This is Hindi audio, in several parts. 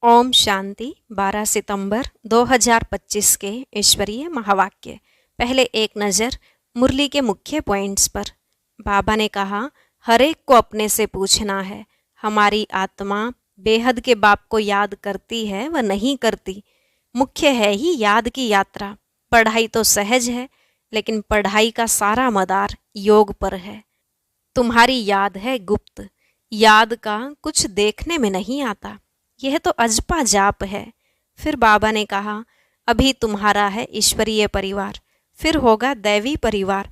ओम शांति। 12 सितंबर 2025 के ईश्वरीय महावाक्य। पहले एक नज़र मुरली के मुख्य पॉइंट्स पर। बाबा ने कहा, हर एक को अपने से पूछना है, हमारी आत्मा बेहद के बाप को याद करती है व नहीं करती। मुख्य है ही याद की यात्रा। पढ़ाई तो सहज है, लेकिन पढ़ाई का सारा मदार योग पर है। तुम्हारी याद है गुप्त। याद का कुछ देखने में नहीं आता, यह तो अजपा जाप है। फिर बाबा ने कहा, अभी तुम्हारा है ईश्वरीय परिवार, फिर होगा दैवी परिवार।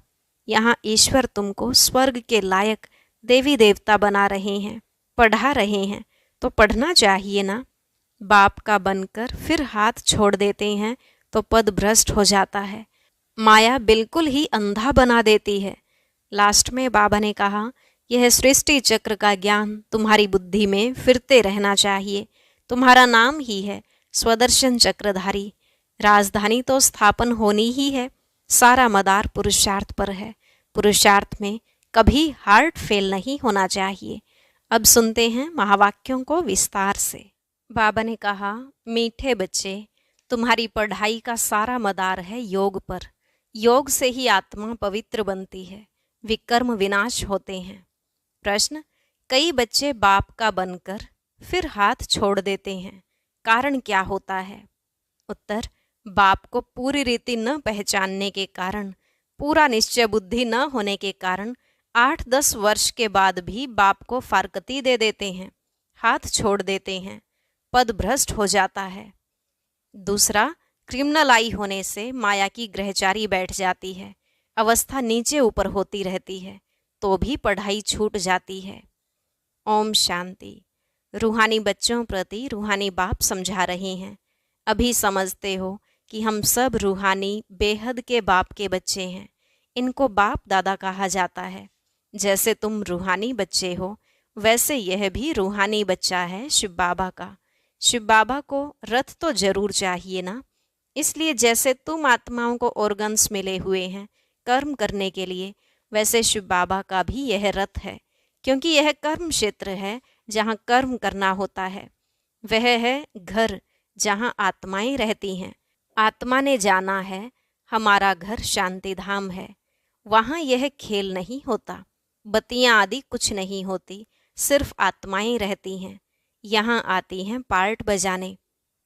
यहाँ ईश्वर तुमको स्वर्ग के लायक देवी देवता बना रहे हैं, पढ़ा रहे हैं, तो पढ़ना चाहिए ना। बाप का बनकर फिर हाथ छोड़ देते हैं तो पद भ्रष्ट हो जाता है। माया बिल्कुल ही अंधा बना देती है। लास्ट में बाबा ने कहा, यह सृष्टि चक्र का ज्ञान तुम्हारी बुद्धि में फिरते रहना चाहिए। तुम्हारा नाम ही है स्वदर्शन चक्रधारी। राजधानी तो स्थापन होनी ही है, सारा मदार पुरुषार्थ पर है। पुरुषार्थ में कभी हार्ट फेल नहीं होना चाहिए। अब सुनते हैं महावाक्यों को विस्तार से। बाबा ने कहा, मीठे बच्चे, तुम्हारी पढ़ाई का सारा मदार है योग पर। योग से ही आत्मा पवित्र बनती है, विकर्म विनाश होते हैं। प्रश्न, कई बच्चे बाप का बनकर फिर हाथ छोड़ देते हैं, कारण क्या होता है? उत्तर, बाप को पूरी रीति न पहचानने के कारण, पूरा निश्चय बुद्धि न होने के कारण 8-10 वर्ष के बाद भी बाप को फारकती दे देते हैं, हाथ छोड़ देते हैं, पद भ्रष्ट हो जाता है। दूसरा, क्रिमिनलाई होने से माया की ग्रहचारी बैठ जाती है, अवस्था नीचे ऊपर होती रहती है, तो भी पढ़ाई छूट जाती है। ओम शांति। रूहानी बच्चों प्रति रूहानी बाप समझा रहे हैं। अभी समझते हो कि हम सब रूहानी बेहद के बाप के बच्चे हैं। इनको बाप दादा कहा जाता है। जैसे तुम रूहानी बच्चे हो, वैसे यह भी रूहानी बच्चा है शिव बाबा का। शिव बाबा को रथ तो जरूर चाहिए ना। इसलिए जैसे तुम आत्माओं को ऑर्गन्स मिले हुए हैं कर्म करने के लिए, वैसे शिव बाबा का भी यह रथ है, क्योंकि यह कर्म क्षेत्र है जहाँ कर्म करना होता है। वह है घर जहाँ आत्माएं रहती हैं। आत्मा ने जाना है हमारा घर शांति धाम है। वहाँ यह खेल नहीं होता, बत्तियाँ आदि कुछ नहीं होती, सिर्फ आत्माएं रहती हैं। यहाँ आती हैं पार्ट बजाने।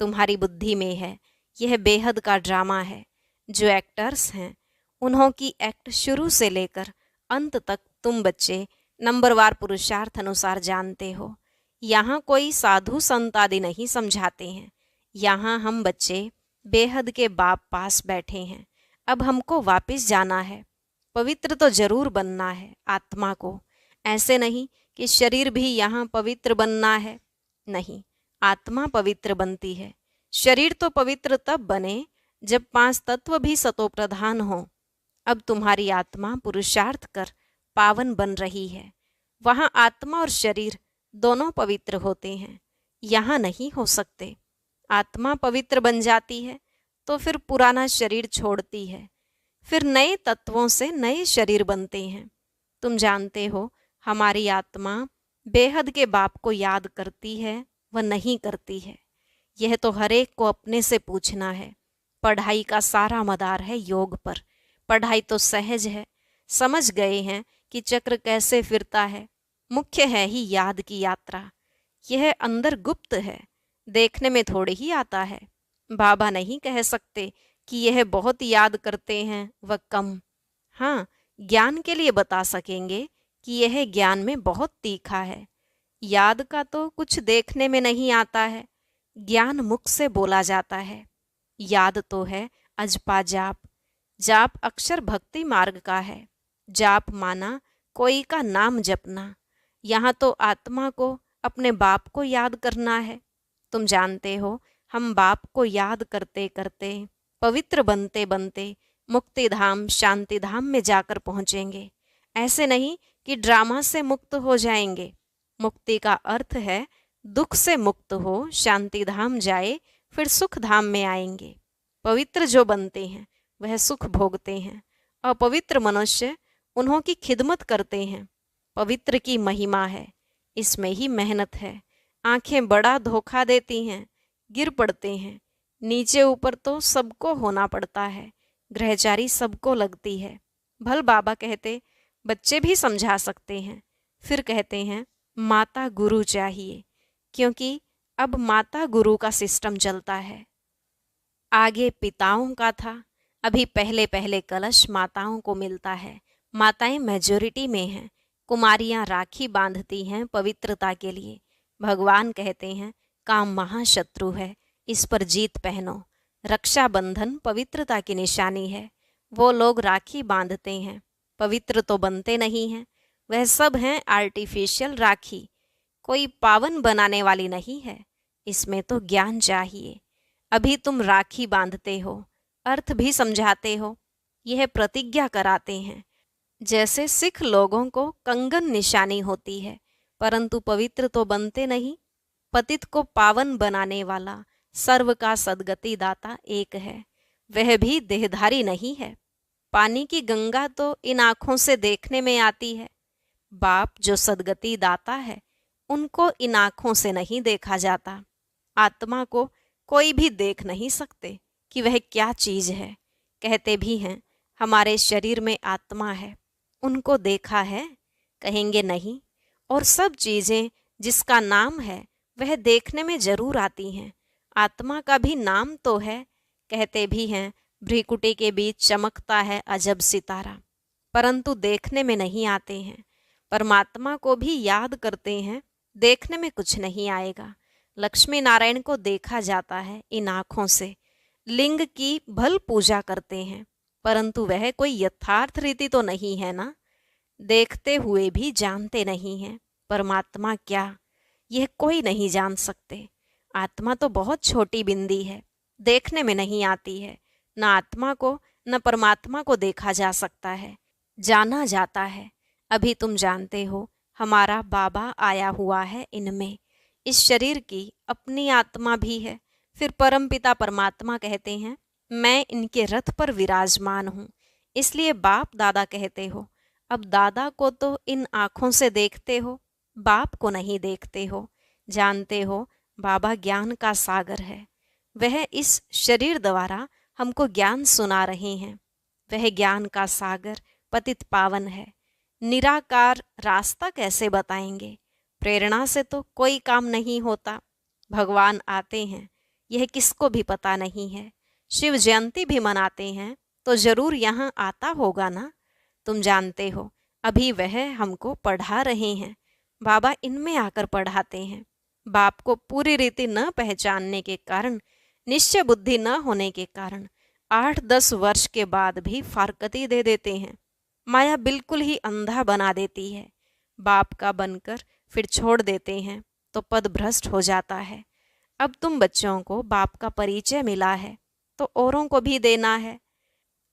तुम्हारी बुद्धि में है, यह बेहद का ड्रामा है। जो एक्टर्स हैं उन्हों की एक्ट शुरू से लेकर अंत तक तुम बच्चे नंबरवार पुरुषार्थ अनुसार जानते हो। यहाँ कोई साधु संत आदि नहीं समझाते हैं। यहाँ हम बच्चे बेहद के बाप पास बैठे हैं। अब हमको वापस जाना है। पवित्र तो जरूर बनना है आत्मा को। ऐसे नहीं कि शरीर भी यहाँ पवित्र बनना है, नहीं, आत्मा पवित्र बनती है। शरीर तो पवित्र तब बने जब 5 तत्व भी सतोप्रधान हो। अब तुम्हारी आत्मा पुरुषार्थ कर पावन बन रही है। वहाँ आत्मा और शरीर दोनों पवित्र होते हैं, यहाँ नहीं हो सकते। आत्मा पवित्र बन जाती है तो फिर पुराना शरीर छोड़ती है, फिर नए तत्वों से नए शरीर बनते हैं। तुम जानते हो हमारी आत्मा बेहद के बाप को याद करती है व नहीं करती है। यह तो हर एक को अपने से पूछना है। पढ़ाई का सारा मदार है योग पर। पढ़ाई तो सहज है, समझ गए हैं कि चक्र कैसे फिरता है। मुख्य है ही याद की यात्रा। यह अंदर गुप्त है, देखने में थोड़ी ही आता है। बाबा नहीं कह सकते कि यह बहुत याद करते हैं व कम। हाँ, ज्ञान के लिए बता सकेंगे कि यह ज्ञान में बहुत तीखा है। याद का तो कुछ देखने में नहीं आता है, ज्ञान मुख से बोला जाता है। याद तो है अजपा जाप। जाप अक्षर भक्ति मार्ग का है। जाप माना कोई का नाम जपना। यहाँ तो आत्मा को अपने बाप को याद करना है। तुम जानते हो हम बाप को याद करते करते पवित्र बनते बनते मुक्ति धाम शांति धाम में जाकर पहुँचेंगे। ऐसे नहीं कि ड्रामा से मुक्त हो जाएंगे। मुक्ति का अर्थ है दुख से मुक्त हो, शांति धाम जाए, फिर सुख धाम में आएंगे। पवित्र जो बनते हैं वह सुख भोगते हैं। अपवित्र मनुष्य उन्हों की खिदमत करते हैं। पवित्र की महिमा है, इसमें ही मेहनत है। आंखें बड़ा धोखा देती हैं, गिर पड़ते हैं। नीचे ऊपर तो सबको होना पड़ता है, ग्रहचारी सबको लगती है। भल बाबा कहते बच्चे भी समझा सकते हैं। फिर कहते हैं माता गुरु चाहिए, क्योंकि अब माता गुरु का सिस्टम चलता है। आगे पिताओं का था, अभी पहले पहले कलश माताओं को मिलता है। माताएं मेजॉरिटी में हैं। कुमारियां राखी बांधती हैं पवित्रता के लिए। भगवान कहते हैं काम महाशत्रु है, इस पर जीत पहनो। रक्षाबंधन पवित्रता की निशानी है। वो लोग राखी बांधते हैं, पवित्र तो बनते नहीं हैं। वह सब हैं आर्टिफिशियल राखी, कोई पावन बनाने वाली नहीं है। इसमें तो ज्ञान चाहिए। अभी तुम राखी बांधते हो, अर्थ भी समझाते हो, यह प्रतिज्ञा कराते हैं। जैसे सिख लोगों को कंगन निशानी होती है, परंतु पवित्र तो बनते नहीं। पतित को पावन बनाने वाला सर्व का सद्गति दाता एक है, वह भी देहधारी नहीं है। पानी की गंगा तो इन आँखों से देखने में आती है। बाप जो सद्गति दाता है, उनको इन आँखों से नहीं देखा जाता। आत्मा को कोई भी देख नहीं सकते कि वह क्या चीज है। कहते भी हैं हमारे शरीर में आत्मा है, उनको देखा है? कहेंगे नहीं। और सब चीजें जिसका नाम है वह देखने में जरूर आती हैं। आत्मा का भी नाम तो है। कहते भी हैं भ्रिकुटी के बीच चमकता है अजब सितारा, परंतु देखने में नहीं आते हैं। परमात्मा को भी याद करते हैं, देखने में कुछ नहीं आएगा। लक्ष्मी नारायण को देखा जाता है इन आँखों से। लिंग की भल पूजा करते हैं, परंतु वह कोई यथार्थ रीति तो नहीं है ना। देखते हुए भी जानते नहीं हैं परमात्मा क्या, यह कोई नहीं जान सकते। आत्मा तो बहुत छोटी बिंदी है, देखने में नहीं आती है। न आत्मा को न परमात्मा को देखा जा सकता है, जाना जाता है। अभी तुम जानते हो हमारा बाबा आया हुआ है इनमें। इस शरीर की अपनी आत्मा भी है। फिर परमपिता परमात्मा कहते हैं मैं इनके रथ पर विराजमान हूँ। इसलिए बाप दादा कहते हो। अब दादा को तो इन आँखों से देखते हो, बाप को नहीं देखते हो। जानते हो बाबा ज्ञान का सागर है। वह इस शरीर द्वारा हमको ज्ञान सुना रहे हैं। वह ज्ञान का सागर पतित पावन है। निराकार रास्ता कैसे बताएंगे? प्रेरणा से तो कोई काम नहीं होता। भगवान आते हैं, यह किसको भी पता नहीं है। शिव जयंती भी मनाते हैं तो जरूर यहाँ आता होगा ना। तुम जानते हो अभी वह हमको पढ़ा रहे हैं। बाबा इनमें आकर पढ़ाते हैं। बाप को पूरी रीति न पहचानने के कारण, निश्चय बुद्धि न होने के कारण 8-10 वर्ष के बाद भी फारकती दे देते हैं। माया बिल्कुल ही अंधा बना देती है। बाप का बनकर फिर छोड़ देते हैं तो पद भ्रष्ट हो जाता है। अब तुम बच्चों को बाप का परिचय मिला है तो औरों को भी देना है।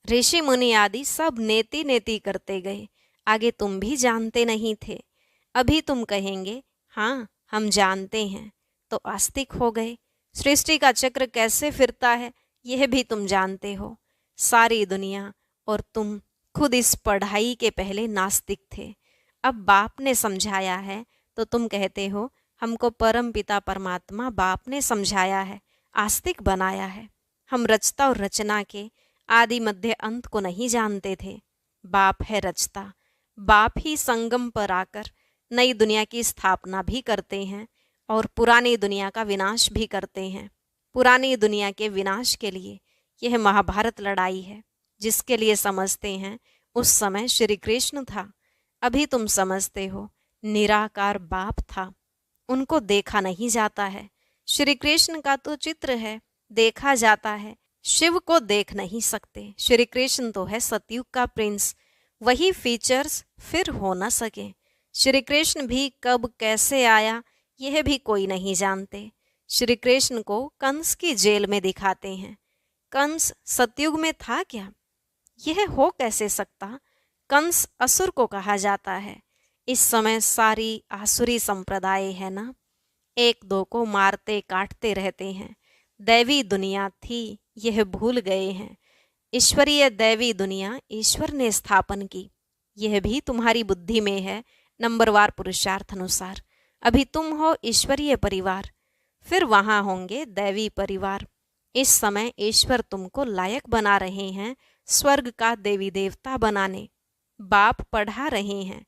ऋषि मुनि आदि सब नेति नेति करते गए, आगे तुम भी जानते नहीं थे। अभी तुम कहेंगे हाँ हम जानते हैं, तो आस्तिक हो गए। सृष्टि का चक्र कैसे फिरता है यह भी तुम जानते हो। सारी दुनिया और तुम खुद इस पढ़ाई के पहले नास्तिक थे। अब बाप ने समझाया है तो तुम कहते हो हमको परम पिता परमात्मा बाप ने समझाया है, आस्तिक बनाया है। हम रचता और रचना के आदि मध्य अंत को नहीं जानते थे। बाप है रचता, बाप ही संगम पर आकर नई दुनिया की स्थापना भी करते हैं और पुरानी दुनिया का विनाश भी करते हैं। पुरानी दुनिया के विनाश के लिए यह महाभारत लड़ाई है, जिसके लिए समझते हैं उस समय श्री कृष्ण था। अभी तुम समझते हो निराकार बाप था, उनको देखा नहीं जाता है। श्री कृष्ण का तो चित्र है, देखा जाता है। शिव को देख नहीं सकते। श्री कृष्ण तो है सतयुग का प्रिंस, वही फीचर्स फिर हो न सके। श्री कृष्ण भी कब कैसे आया यह भी कोई नहीं जानते। श्री कृष्ण को कंस की जेल में दिखाते हैं। कंस सतयुग में था क्या? यह हो कैसे सकता? कंस असुर को कहा जाता है। इस समय सारी आसुरी संप्रदाय है ना, एक दो को मारते काटते रहते हैं। दैवी दुनिया थी यह भूल गए हैं। ईश्वरीय दैवी दुनिया ईश्वर ने स्थापन की, यह भी तुम्हारी बुद्धि में है नंबरवार पुरुषार्थ अनुसार। अभी तुम हो ईश्वरीय परिवार। फिर वहां होंगे दैवी परिवार। इस समय ईश्वर तुमको लायक बना रहे हैं स्वर्ग का देवी देवता बनाने। बाप पढ़ा रहे हैं।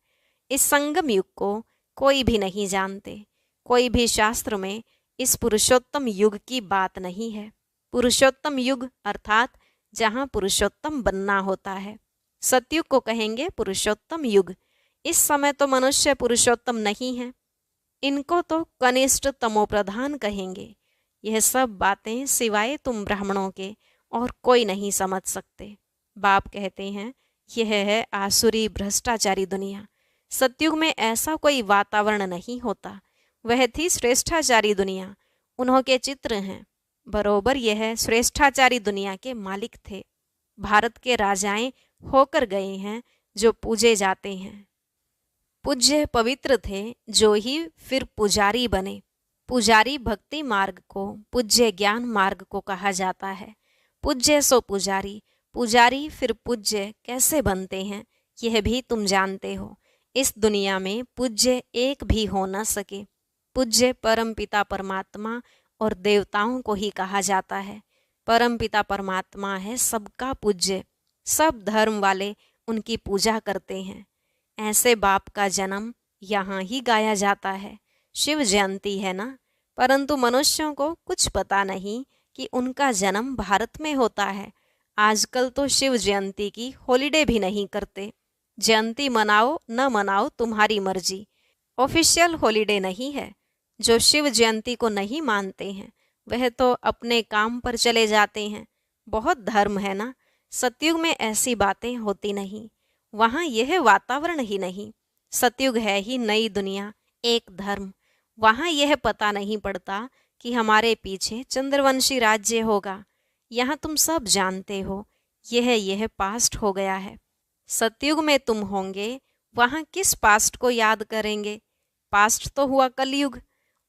इस संगम युग को कोई भी नहीं जानते। कोई भी शास्त्र में इस पुरुषोत्तम युग की बात नहीं है। पुरुषोत्तम युग अर्थात जहाँ पुरुषोत्तम बनना होता है। सतयुग को कहेंगे पुरुषोत्तम युग। इस समय तो मनुष्य पुरुषोत्तम नहीं है, इनको तो कनिष्ठ तमोप्रधान कहेंगे। यह सब बातें सिवाय तुम ब्राह्मणों के और कोई नहीं समझ सकते। बाप कहते हैं यह है आसुरी भ्रष्टाचारी दुनिया। सतयुग में ऐसा कोई वातावरण नहीं होता। वह थी श्रेष्ठाचारी दुनिया। उन्होंने चित्र हैं। बरोबर यह श्रेष्ठाचारी दुनिया के मालिक थे। भारत के राजाएं होकर गए हैं जो पूजे जाते हैं। पूज्य पवित्र थे जो ही फिर पुजारी बने। पुजारी भक्ति मार्ग को, पूज्य ज्ञान मार्ग को कहा जाता है। पूज्य सो पुजारी, पुजारी फिर पूज्य कैसे बनते हैं यह भी तुम जानते हो। इस दुनिया में पूज्य एक भी हो न सके। पूज्य परमपिता परमात्मा और देवताओं को ही कहा जाता है। परमपिता परमात्मा है सबका पूज्य। सब धर्म वाले उनकी पूजा करते हैं। ऐसे बाप का जन्म यहाँ ही गाया जाता है। शिव जयंती है ना, परंतु मनुष्यों को कुछ पता नहीं कि उनका जन्म भारत में होता है। आजकल तो शिव जयंती की हॉलिडे भी नहीं करते। जयंती मनाओ न मनाओ तुम्हारी मर्जी, ऑफिशियल हॉलिडे नहीं है। जो शिव जयंती को नहीं मानते हैं वह तो अपने काम पर चले जाते हैं। बहुत धर्म है ना। सतयुग में ऐसी बातें होती नहीं। वहाँ यह वातावरण ही नहीं। सतयुग है ही नई दुनिया, एक धर्म। वहाँ यह पता नहीं पड़ता कि हमारे पीछे चंद्रवंशी राज्य होगा। यहाँ तुम सब जानते हो यह पास्ट हो गया है। सतयुग में तुम होंगे, वहाँ किस पास्ट को याद करेंगे। पास्ट तो हुआ कलयुग।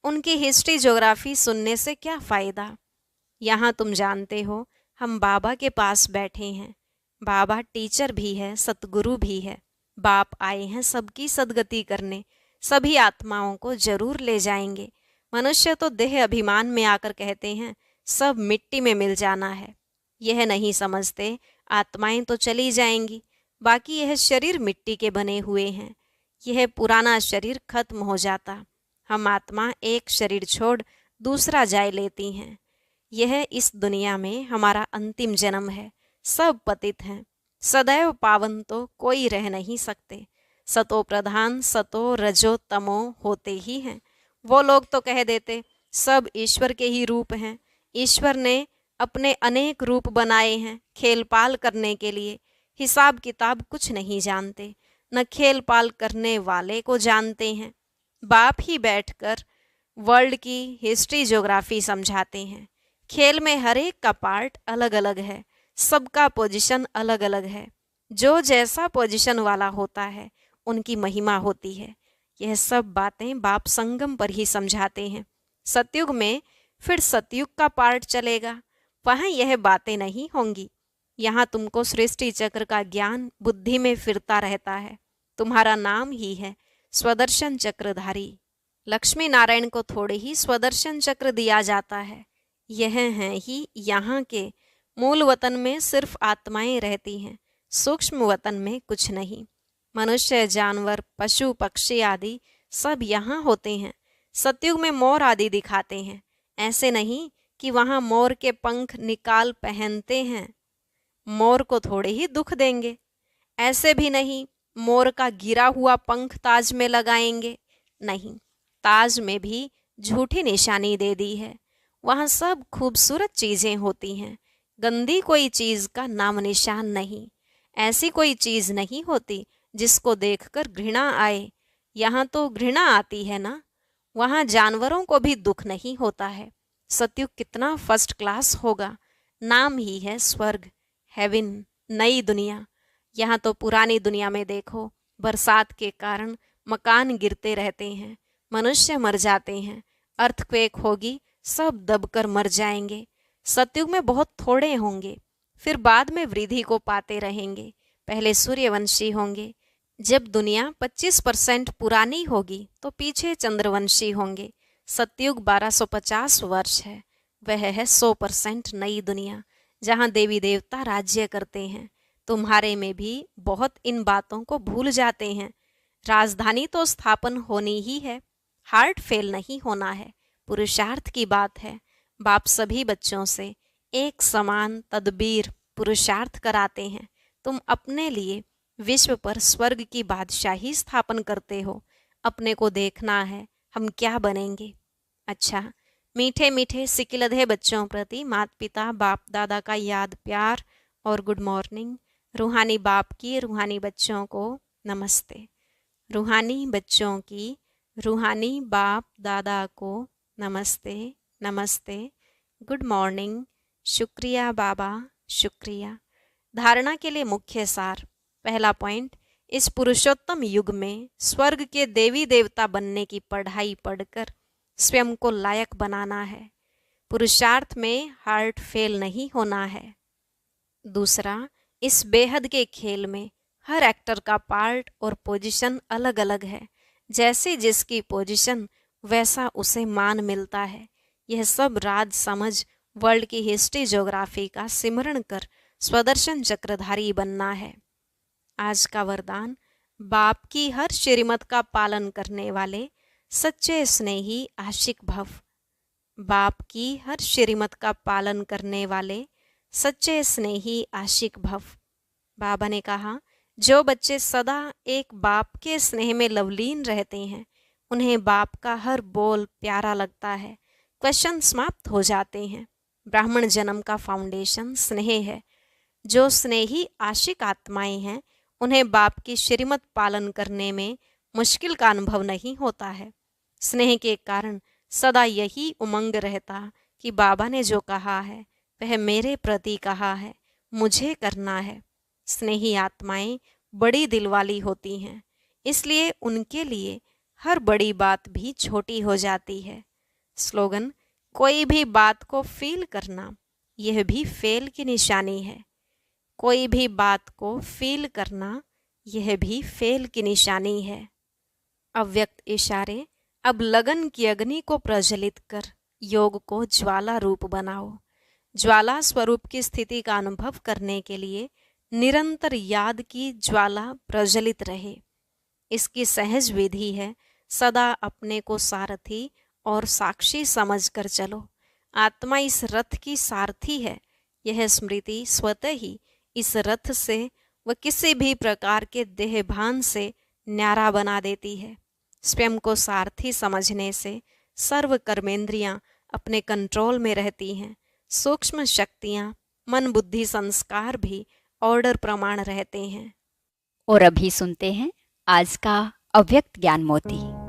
उनकी हिस्ट्री ज्योग्राफी सुनने से क्या फ़ायदा। यहाँ तुम जानते हो हम बाबा के पास बैठे हैं। बाबा टीचर भी है, सतगुरु भी है। बाप आए हैं सबकी सदगति करने। सभी आत्माओं को जरूर ले जाएंगे। मनुष्य तो देह अभिमान में आकर कहते हैं सब मिट्टी में मिल जाना है। यह नहीं समझते आत्माएं तो चली जाएंगी, बाकी यह शरीर मिट्टी के बने हुए हैं। यह पुराना शरीर खत्म हो जाता। हम आत्मा एक शरीर छोड़ दूसरा जाय लेती हैं। यह इस दुनिया में हमारा अंतिम जन्म है। सब पतित हैं। सदैव पावन तो कोई रह नहीं सकते। सतो प्रधान सतो रजो तमो होते ही हैं। वो लोग तो कह देते सब ईश्वर के ही रूप हैं। ईश्वर ने अपने अनेक रूप बनाए हैं खेल पाल करने के लिए। हिसाब किताब कुछ नहीं जानते, न खेल पाल करने वाले को जानते हैं। बाप ही बैठकर वर्ल्ड की हिस्ट्री ज्योग्राफी समझाते हैं। खेल में हर एक का पार्ट अलग अलग है, सबका पोजीशन अलग अलग है। जो जैसा पोजीशन वाला होता है उनकी महिमा होती है। यह सब बातें बाप संगम पर ही समझाते हैं। सतयुग में फिर सतयुग का पार्ट चलेगा, वहाँ यह बातें नहीं होंगी। यहाँ तुमको सृष्टि चक्र का ज्ञान बुद्धि में फिरता रहता है। तुम्हारा नाम ही है स्वदर्शन चक्रधारी। लक्ष्मी नारायण को थोड़े ही स्वदर्शन चक्र दिया जाता है। यह हैं ही यहाँ के। मूल वतन में सिर्फ आत्माएं रहती हैं, सूक्ष्म वतन में कुछ नहीं। मनुष्य जानवर पशु पक्षी आदि सब यहाँ होते हैं। सतयुग में मोर आदि दिखाते हैं। ऐसे नहीं कि वहाँ मोर के पंख निकाल पहनते हैं। मोर को थोड़े ही दुख देंगे। ऐसे भी नहीं मोर का गिरा हुआ पंख ताज में लगाएंगे। नहीं, ताज में भी झूठी निशानी दे दी है। वहाँ सब खूबसूरत चीज़ें होती हैं। गंदी कोई चीज़ का नाम निशान नहीं। ऐसी कोई चीज़ नहीं होती जिसको देखकर घृणा आए। यहाँ तो घृणा आती है ना। वहाँ जानवरों को भी दुख नहीं होता है। सतयुग कितना फर्स्ट क्लास होगा। नाम ही है स्वर्ग, हेवन, नई दुनिया। यहाँ तो पुरानी दुनिया में देखो, बरसात के कारण मकान गिरते रहते हैं, मनुष्य मर जाते हैं। अर्थक्वेक होगी, सब दबकर मर जाएंगे। सतयुग में बहुत थोड़े होंगे, फिर बाद में वृद्धि को पाते रहेंगे। पहले सूर्यवंशी होंगे। जब दुनिया 25% पुरानी होगी तो पीछे चंद्रवंशी होंगे। सतयुग 1250 वर्ष है, वह है 100% नई दुनिया, जहाँ देवी देवता राज्य करते हैं। तुम्हारे में भी बहुत इन बातों को भूल जाते हैं। राजधानी तो स्थापन होनी ही है, हार्ट फेल नहीं होना है, पुरुषार्थ की बात है। बाप सभी बच्चों से एक समान तदबीर पुरुषार्थ कराते हैं। तुम अपने लिए विश्व पर स्वर्ग की बादशाही स्थापन करते हो। अपने को देखना है हम क्या बनेंगे। अच्छा, मीठे मीठे सिकिलधे बच्चों प्रति माता पिता बाप दादा का याद प्यार और गुड मॉर्निंग। रूहानी बाप की रूहानी बच्चों को नमस्ते। रूहानी बच्चों की रूहानी बाप दादा को नमस्ते नमस्ते, गुड मॉर्निंग, शुक्रिया बाबा, शुक्रिया। धारणा के लिए मुख्य सार। पहला पॉइंट, इस पुरुषोत्तम युग में स्वर्ग के देवी देवता बनने की पढ़ाई पढ़कर स्वयं को लायक बनाना है। पुरुषार्थ में हार्ट फेल नहीं होना है। दूसरा, इस बेहद के खेल में हर एक्टर का पार्ट और पोजीशन अलग अलग है। जैसे जिसकी पोजीशन वैसा उसे मान मिलता है। यह सब राज समझ वर्ल्ड की हिस्ट्री ज्योग्राफी का सिमरण कर स्वदर्शन चक्रधारी बनना है। आज का वरदान, बाप की हर श्रीमत का पालन करने वाले सच्चे स्नेही आशिक भव। बाप की हर श्रीमत का पालन करने वाले सच्चे स्नेही आशिक भव। बाबा ने कहा, जो बच्चे सदा एक बाप के स्नेह में लवलीन रहते हैं, उन्हें बाप का हर बोल प्यारा लगता है। क्वेश्चन समाप्त हो जाते हैं। ब्राह्मण जन्म का फाउंडेशन स्नेह है। जो स्नेही आशिक आत्माएं हैं, उन्हें बाप की श्रीमत पालन करने में मुश्किल का अनुभव नहीं होता है। स्नेह के कारण सदा यही उमंग रहता कि बाबा ने जो कहा है वह मेरे प्रति कहा है, मुझे करना है। स्नेही आत्माएं बड़ी दिलवाली होती हैं, इसलिए उनके लिए हर बड़ी बात भी छोटी हो जाती है। स्लोगन, कोई भी बात को फील करना, यह भी फेल की निशानी है। कोई भी बात को फील करना, यह भी फेल की निशानी है। अव्यक्त इशारे, अब लगन की अग्नि को प्रज्वलित कर योग को ज्वाला रूप बनाओ। ज्वाला स्वरूप की स्थिति का अनुभव करने के लिए निरंतर याद की ज्वाला प्रज्वलित रहे। इसकी सहज विधि है, सदा अपने को सारथी और साक्षी समझकर चलो। आत्मा इस रथ की सारथी है। यह स्मृति स्वतः ही इस रथ से व किसी भी प्रकार के देहभान से न्यारा बना देती है। स्वयं को सारथी समझने से सर्व कर्मेंद्रियां अपने कंट्रोल में रहती हैं। सूक्ष्म शक्तियां, मन बुद्धि संस्कार भी ऑर्डर प्रमाण रहते हैं। और अभी सुनते हैं आज का अव्यक्त ज्ञान मोती।